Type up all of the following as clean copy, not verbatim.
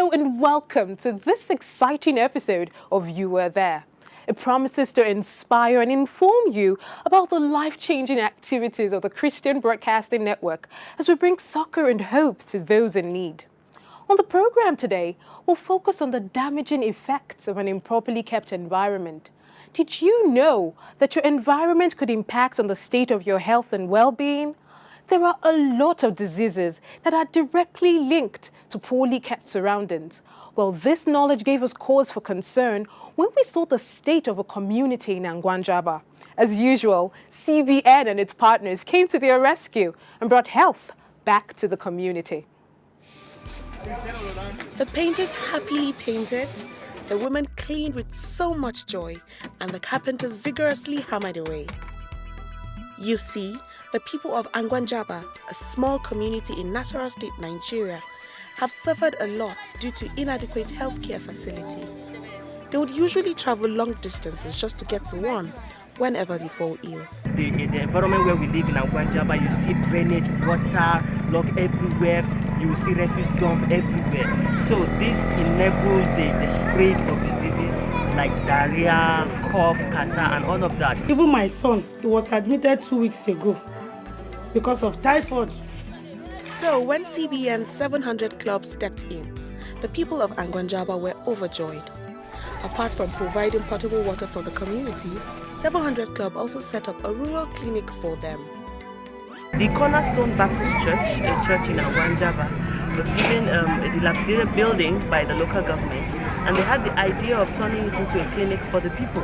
Hello and welcome to this exciting episode of You Were There. It promises to inspire and inform you about the life-changing activities of the Christian Broadcasting Network as we bring succor and hope to those in need. On the program today, we'll focus on the damaging effects of an improperly kept environment. Did you know that your environment could impact on the state of your health and well-being? There are a lot of diseases that are directly linked to poorly kept surroundings. Well, this knowledge gave us cause for concern when we saw the state of a community in Angwa Jaba. As usual, CBN and its partners came to their rescue and brought health back to the community. The painters happily painted, the women cleaned with so much joy, and the carpenters vigorously hammered away. You see, the people of Angwa Jaba, a small community in Nassarawa State, Nigeria, have suffered a lot due to inadequate healthcare facility. They would usually travel long distances just to get to one whenever they fall ill. The environment where we live in Angwa Jaba, you see drainage, water, block everywhere, you see refuse dump everywhere. So this enables the spread of diseases like diarrhea, cough, catarrh, and all of that. Even my son, he was admitted 2 weeks ago because of typhoid. So when CBN 700 Club stepped in, the people of Angwa Jaba were overjoyed. Apart from providing potable water for the community, 700 Club also set up a rural clinic for them. The Cornerstone Baptist Church, a church in Angwa Jaba, was given a dilapidated building by the local government, and they had the idea of turning it into a clinic for the people.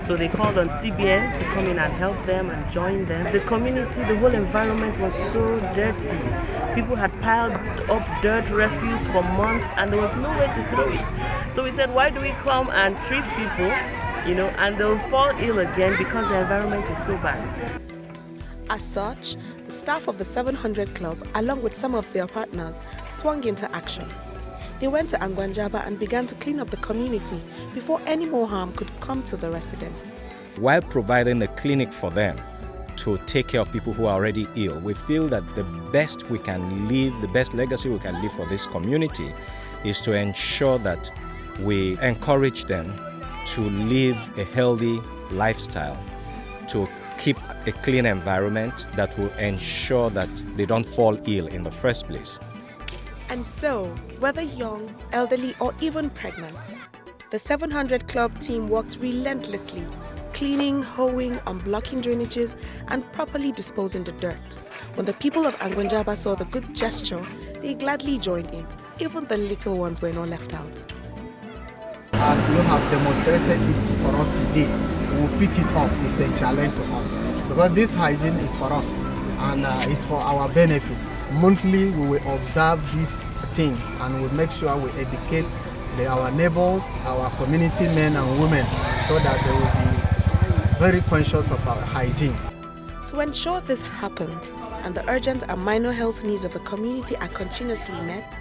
So they called on CBN to come in and help them and join them. The community, the whole environment was so dirty. People had piled up dirt, refuse for months, and there was no way to throw it. So we said, why do we come and treat people, and they'll fall ill again because the environment is so bad. As such, the staff of the 700 Club, along with some of their partners, swung into action. They went to Angwa Jaba and began to clean up the community before any more harm could come to the residents. While providing a clinic for them to take care of people who are already ill, we feel that the best we can leave, the best legacy we can leave for this community is to ensure that we encourage them to live a healthy lifestyle, to keep a clean environment that will ensure that they don't fall ill in the first place. And so, whether young, elderly, or even pregnant, the 700 Club team worked relentlessly, cleaning, hoeing, unblocking drainages, and properly disposing the dirt. When the people of Angwa Jaba saw the good gesture, they gladly joined in. Even the little ones were not left out. As you have demonstrated it for us today, we will pick it up. It's a challenge to us because this hygiene is for us and it's for our benefit. Monthly, we will observe this thing and we'll make sure we educate our neighbors, our community men and women, so that they will be very conscious of our hygiene. To ensure this happens and the urgent and minor health needs of the community are continuously met,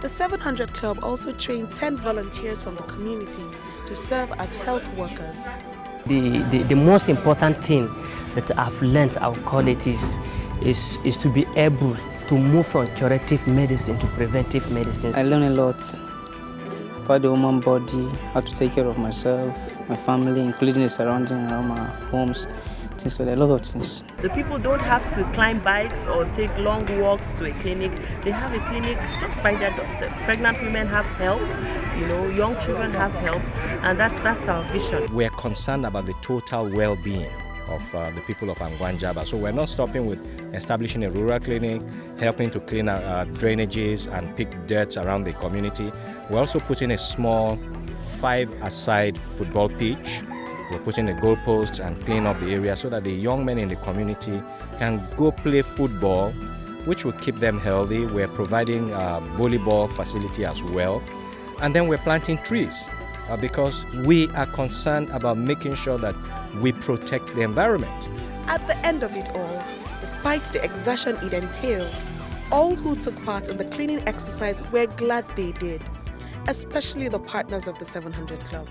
the 700 Club also trained 10 volunteers from the community to serve as health workers. The most important thing that I've learned, I'll call it, is to be able to move from curative medicine to preventive medicine. I learned a lot about the human body, how to take care of myself, my family, including the surroundings around my homes. So there are a lot of things. The people don't have to climb bikes or take long walks to a clinic. They have a clinic just by their doorstep. Pregnant women have help, young children have help, and that's our vision. We're concerned about the total well-being of the people of Angwa Jaba. So we're not stopping with establishing a rural clinic, helping to clean our drainages and pick dirt around the community. We're also putting a small 5-a-side football pitch. We're putting a goalpost and clean up the area so that the young men in the community can go play football, which will keep them healthy. We're providing a volleyball facility as well. And then we're planting trees because we are concerned about making sure that we protect the environment. At the end of it all, despite the exertion it entailed, all who took part in the cleaning exercise were glad they did, especially the partners of the 700 Club.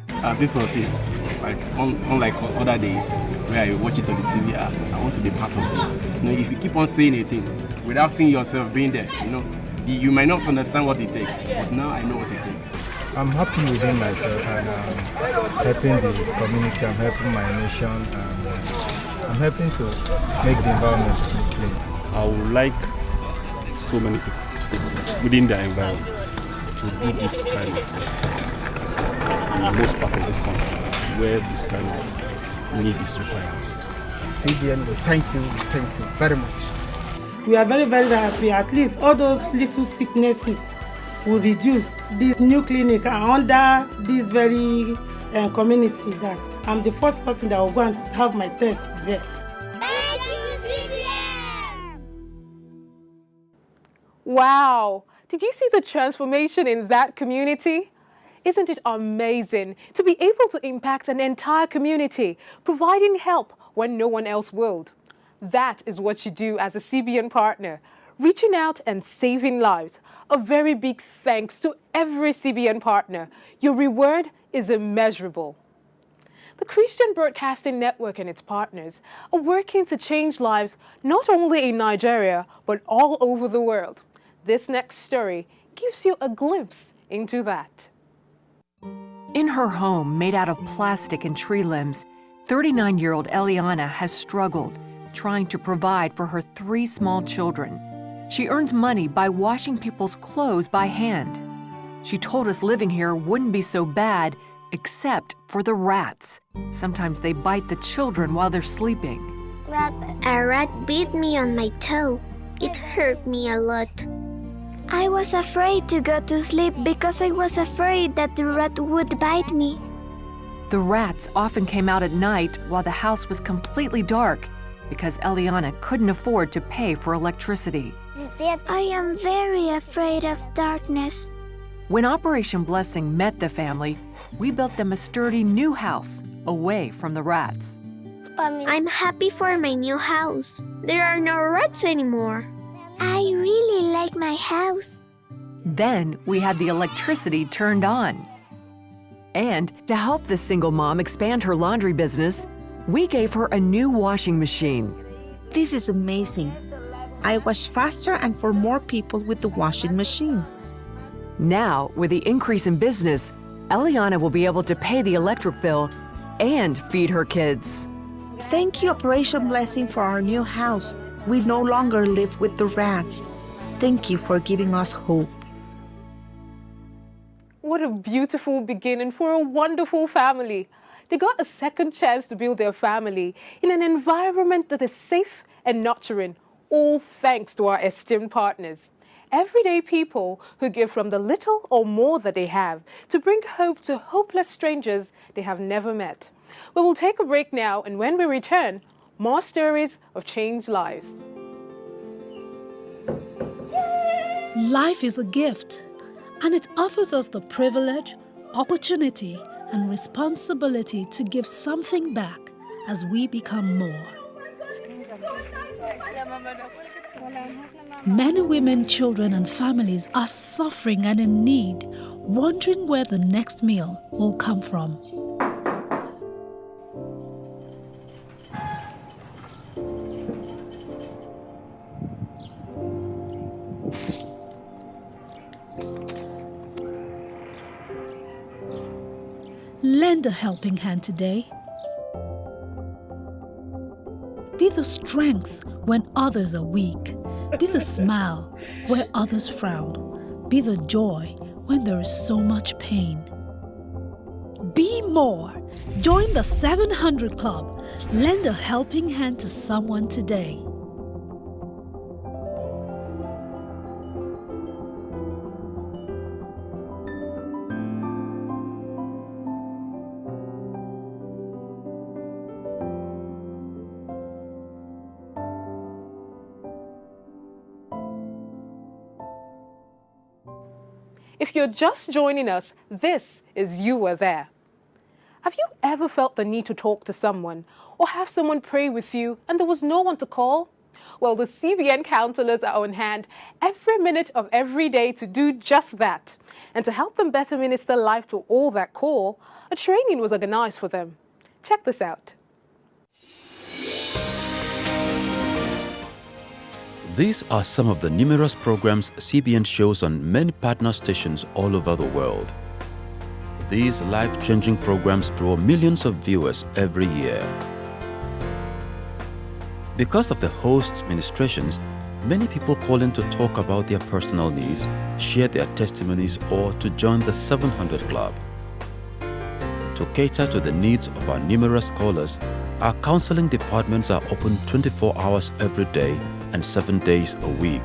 I feel for feel. Like unlike other days where I watch it on the TV, I want to be part of this. If you keep on saying a thing without seeing yourself being there, You might not understand what it takes, but now I know what it takes. I'm happy within myself, and I'm helping the community, I'm helping my nation, and I'm helping to make the environment clean. I would like so many people within their environment to do this kind of exercise in most part of this country where this kind of need is required. CBN, we thank you very much. We are very, very happy. At least all those little sicknesses will reduce. This new clinic are under this very community that I'm the first person that will go and have my test there. Thank you, CBN! Wow! Did you see the transformation in that community? Isn't it amazing to be able to impact an entire community, providing help when no one else will? That is what you do as a CBN partner, reaching out and saving lives. A very big thanks to every CBN partner. Your reward is immeasurable. The Christian Broadcasting Network and its partners are working to change lives not only in Nigeria, but all over the world. This next story gives you a glimpse into that. In her home made out of plastic and tree limbs, 39-year-old Eliana has struggled, trying to provide for her 3 small children. She earns money by washing people's clothes by hand. She told us living here wouldn't be so bad, except for the rats. Sometimes they bite the children while they're sleeping. A rat bit me on my toe. It hurt me a lot. I was afraid to go to sleep because I was afraid that the rat would bite me. The rats often came out at night while the house was completely dark because Eliana couldn't afford to pay for electricity. I am very afraid of darkness. When Operation Blessing met the family, we built them a sturdy new house away from the rats. I'm happy for my new house. There are no rats anymore. I really like my house. Then we had the electricity turned on. And to help the single mom expand her laundry business, we gave her a new washing machine. This is amazing. I wash faster and for more people with the washing machine. Now, with the increase in business, Eliana will be able to pay the electric bill and feed her kids. Thank you, Operation Blessing, for our new house. We no longer live with the rats. Thank you for giving us hope. What a beautiful beginning for a wonderful family. They got a second chance to build their family in an environment that is safe and nurturing, all thanks to our esteemed partners. Everyday people who give from the little or more that they have to bring hope to hopeless strangers they have never met. We will take a break now, and when we return, more stories of changed lives. Life is a gift, and it offers us the privilege, opportunity, and responsibility to give something back as we become more. Many women, children, and families are suffering and in need, wondering where the next meal will come from. Lend a helping hand today. Be the strength when others are weak. Be the smile where others frown. Be the joy when there is so much pain. Be more. Join the 700 Club. Lend a helping hand to someone today. If you're just joining us, this is You Were There. Have you ever felt the need to talk to someone or have someone pray with you and there was no one to call? Well, the CBN councillors are on hand every minute of every day to do just that. And to help them better minister life to all that call, a training was organized for them. Check this out. These are some of the numerous programs CBN shows on many partner stations all over the world. These life-changing programs draw millions of viewers every year. Because of the host's ministrations, many people call in to talk about their personal needs, share their testimonies, or to join the 700 Club. To cater to the needs of our numerous callers, our counseling departments are open 24 hours every day and 7 days a week.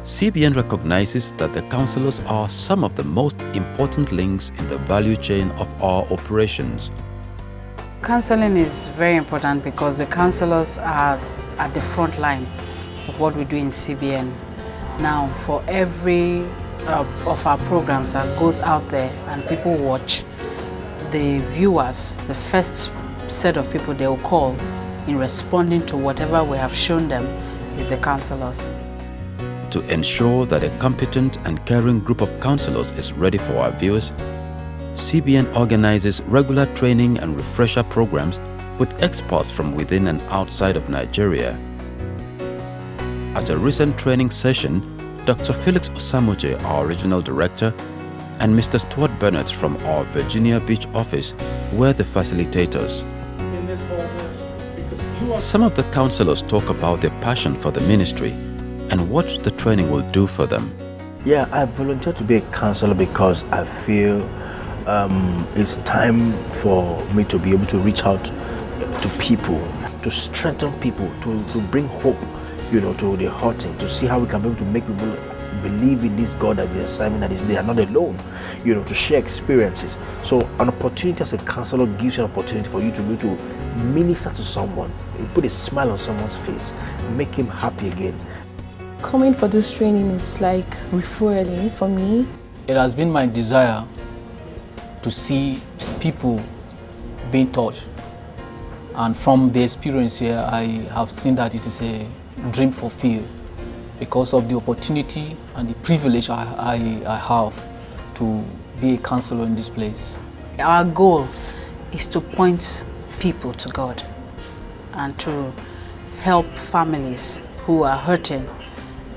CBN recognizes that the counselors are some of the most important links in the value chain of our operations. Counseling is very important because the counselors are at the front line of what we do in CBN. Now, for every of our programs that goes out there and people watch, the viewers, the first set of people they will call in responding to whatever we have shown them is the counselors. To ensure that a competent and caring group of counselors is ready for our viewers, CBN organizes regular training and refresher programs with experts from within and outside of Nigeria. At a recent training session, Dr. Felix Osamoje, our regional director, and Mr. Stuart Bennett from our Virginia Beach office were the facilitators. Some of the counselors talk about their passion for the ministry and what the training will do for them. Yeah, I volunteered to be a counselor because I feel it's time for me to be able to reach out to people, to strengthen people, to bring hope, to the hurting, to see how we can be able to make people believe in this God that they're serving, that they are not alone, to share experiences. So an opportunity as a counselor gives you an opportunity for you to be able to minister to someone, put a smile on someone's face, make him happy again. Coming for this training is like refueling for me. It has been my desire to see people being touched. And from the experience here, I have seen that it is a dream fulfilled because of the opportunity and the privilege I have to be a counselor in this place. Our goal is to point people to God and to help families who are hurting.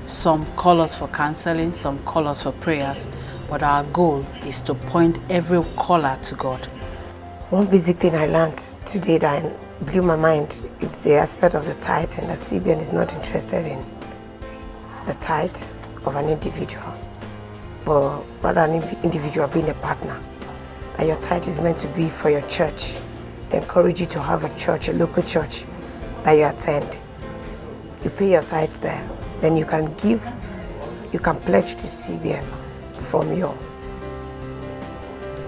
Some call us for counseling, some call us for prayers, but our goal is to point every caller to God. One basic thing I learned today that blew my mind is the aspect of the tithe, and the CBN is not interested in the tithe of an individual, but rather an individual being a partner. That your tithe is meant to be for your church. They encourage you to have a church, a local church that you attend. You pay your tithe there. Then you can give, you can pledge to CBN from your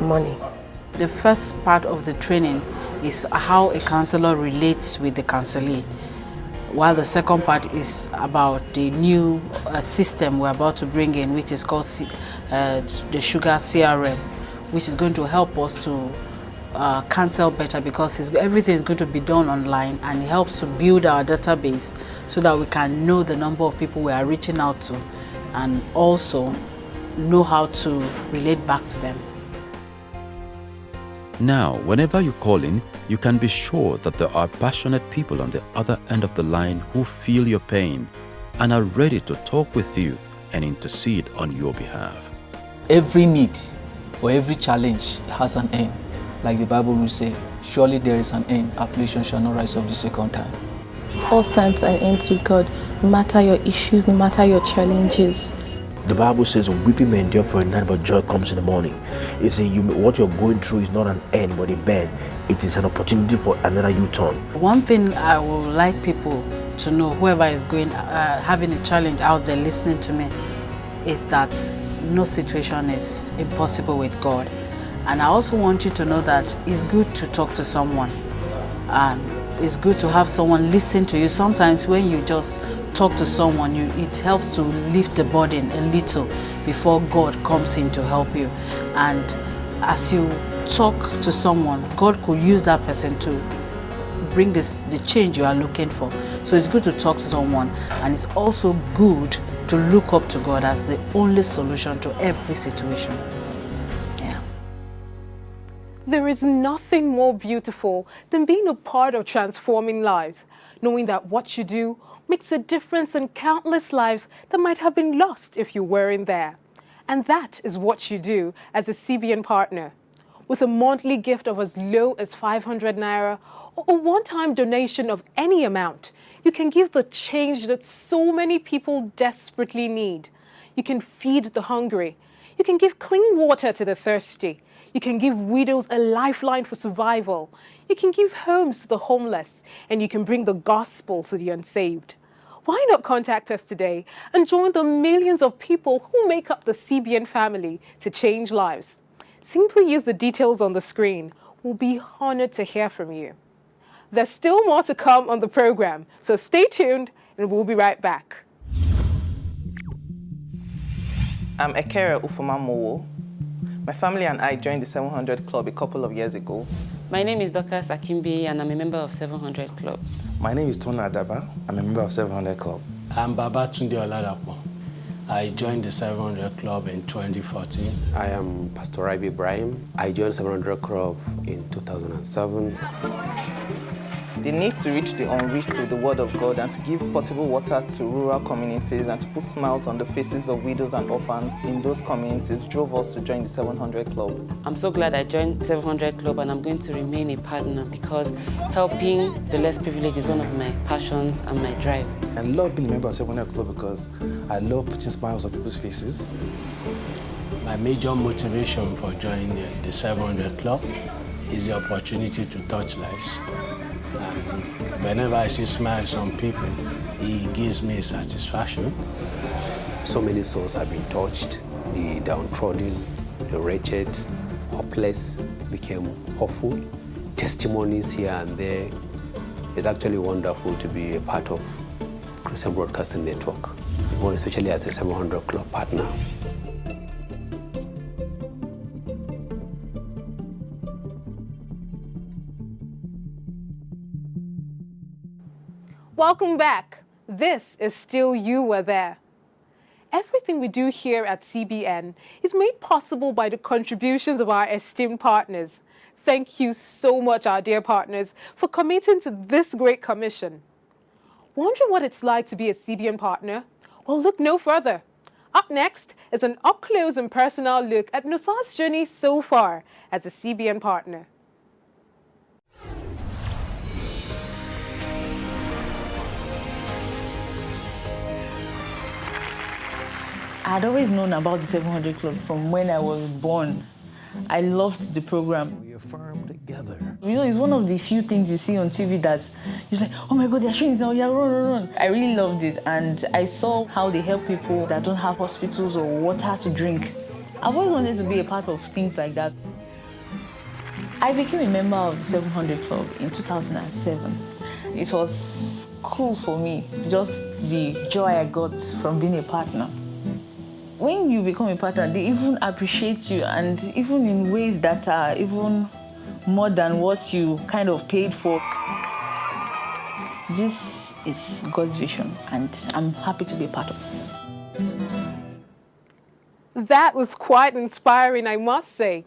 money. The first part of the training is how a counselor relates with the counselee, while the second part is about the new system we're about to bring in, which is called the Sugar CRM, which is going to help us to counsel better because everything is going to be done online, and it helps to build our database so that we can know the number of people we are reaching out to and also know how to relate back to them. Now, whenever you call in, you can be sure that there are passionate people on the other end of the line who feel your pain and are ready to talk with you and intercede on your behalf. Every need or every challenge has an end. Like the Bible will say, surely there is an end. Affliction shall not rise up the second time. All stands and ends with God, no matter your issues, no matter your challenges. The Bible says, weeping may endure for a night, but joy comes in the morning. It's what you're going through is not an end, but a bend. It is an opportunity for another U-turn. One thing I would like people to know, whoever is having a challenge out there listening to me, is that no situation is impossible with God. And I also want you to know that it's good to talk to someone, and it's good to have someone listen to you. Sometimes when you just talk to someone, it helps to lift the burden a little before God comes in to help you. And as you talk to someone, God could use that person to bring the change you are looking for. So it's good to talk to someone, and it's also good to look up to God as the only solution to every situation. There is nothing more beautiful than being a part of transforming lives. knowing that what you do makes a difference in countless lives that might have been lost if you weren't there. And that is what you do as a CBN partner. With a monthly gift of as low as 500 naira or a one-time donation of any amount, you can give the change that so many people desperately need. You can feed the hungry. You can give clean water to the thirsty. You can give widows a lifeline for survival. You can give homes to the homeless, and you can bring the gospel to the unsaved. Why not contact us today and join the millions of people who make up the CBN family to change lives? Simply use the details on the screen. We'll be honored to hear from you. There's still more to come on the program, so stay tuned and we'll be right back. I'm Ekere Ufumamowo. My family and I joined the 700 Club a couple of years ago. My name is Dokas Akimbi and I'm a member of 700 Club. My name is Tona Adaba. I'm a member of 700 Club. I'm Babatunde Oladapo. I joined the 700 Club in 2014. I am Pastor Rabi Ibrahim. I joined 700 Club in 2007. The need to reach the unreached with the word of God and to give potable water to rural communities and to put smiles on the faces of widows and orphans in those communities drove us to join the 700 Club. I'm so glad I joined 700 Club and I'm going to remain a partner because helping the less privileged is one of my passions and my drive. I love being a member of 700 Club because I love putting smiles on people's faces. My major motivation for joining the 700 Club is the opportunity to touch lives. Whenever I see smiles on people, it gives me satisfaction. So many souls have been touched. The downtrodden, the wretched, hopeless became hopeful. Testimonies here and there. It's actually wonderful to be a part of Christian Broadcasting Network, more especially as a 700 Club partner. Welcome back. This is Still You Were There. Everything we do here at CBN is made possible by the contributions of our esteemed partners. Thank you so much, our dear partners, for committing to this great commission. Wondering what it's like to be a CBN partner? Well, look no further. Up next is an up-close and personal look at Nusa's journey so far as a CBN partner. I had always known about the 700 Club from when I was born. I loved the program. We affirm together. You know, it's one of the few things you see on TV that you're like, oh my God, they're showing it now, yeah, run. I really loved it, and I saw how they help people that don't have hospitals or water to drink. I've always wanted to be a part of things like that. I became a member of the 700 Club in 2007. It was cool for me, just the joy I got from being a partner. When you become a partner, they even appreciate you, and even in ways that are even more than what you kind of paid for. This is God's vision, and I'm happy to be a part of it. That was quite inspiring, I must say.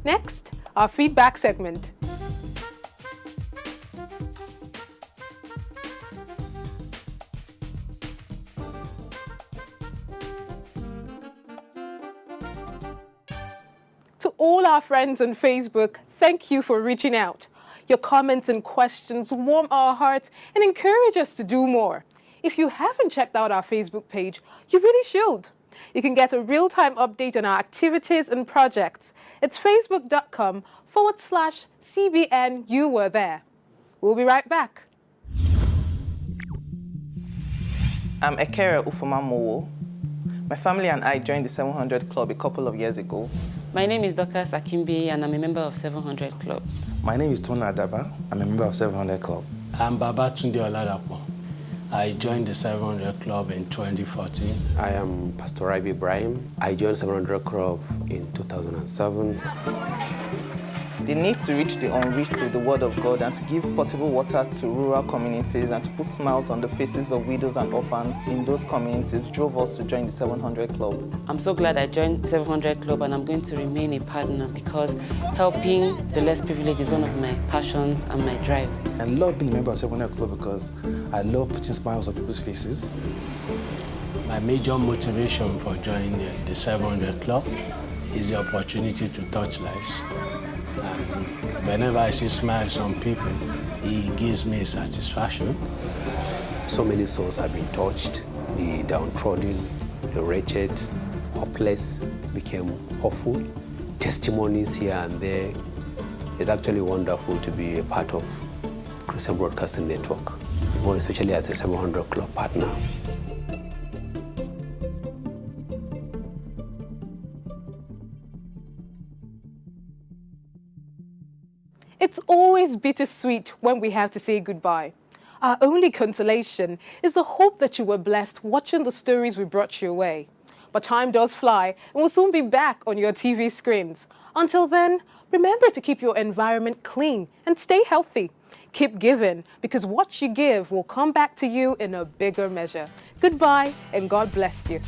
Next, our feedback segment. To all our friends on Facebook, thank you for reaching out. Your comments and questions warm our hearts and encourage us to do more. If you haven't checked out our Facebook page, you really should. You can get a real-time update on our activities and projects. It's facebook.com/CBN You Were There. We'll be right back. I'm Ekere Ufumamowo. My family and I joined the 700 Club a couple of years ago. My name is Dokas Akimbi and I'm a member of 700 Club. My name is Tona Adaba. I'm a member of 700 Club. I'm Babatunde Oladapo. I joined the 700 Club in 2014. I am Pastor Rabi Ibrahim. I joined 700 Club in 2007. The need to reach the unreached through the word of God and to give potable water to rural communities and to put smiles on the faces of widows and orphans in those communities drove us to join the 700 Club. I'm so glad I joined 700 Club, and I'm going to remain a partner because helping the less privileged is one of my passions and my drive. I love being a member of 700 Club because I love putting smiles on people's faces. My major motivation for joining the 700 Club is the opportunity to touch lives. And whenever I see smiles on people, it gives me satisfaction. So many souls have been touched. The downtrodden, the wretched, hopeless became hopeful. Testimonies here and there. It's actually wonderful to be a part of Christian Broadcasting Network, more especially as a 700 Club partner. It's always bittersweet when we have to say goodbye. Our only consolation is the hope that you were blessed watching the stories we brought your way. But time does fly, and we'll soon be back on your TV screens. Until then, remember to keep your environment clean and stay healthy. Keep giving, because what you give will come back to you in a bigger measure. Goodbye, and God bless you.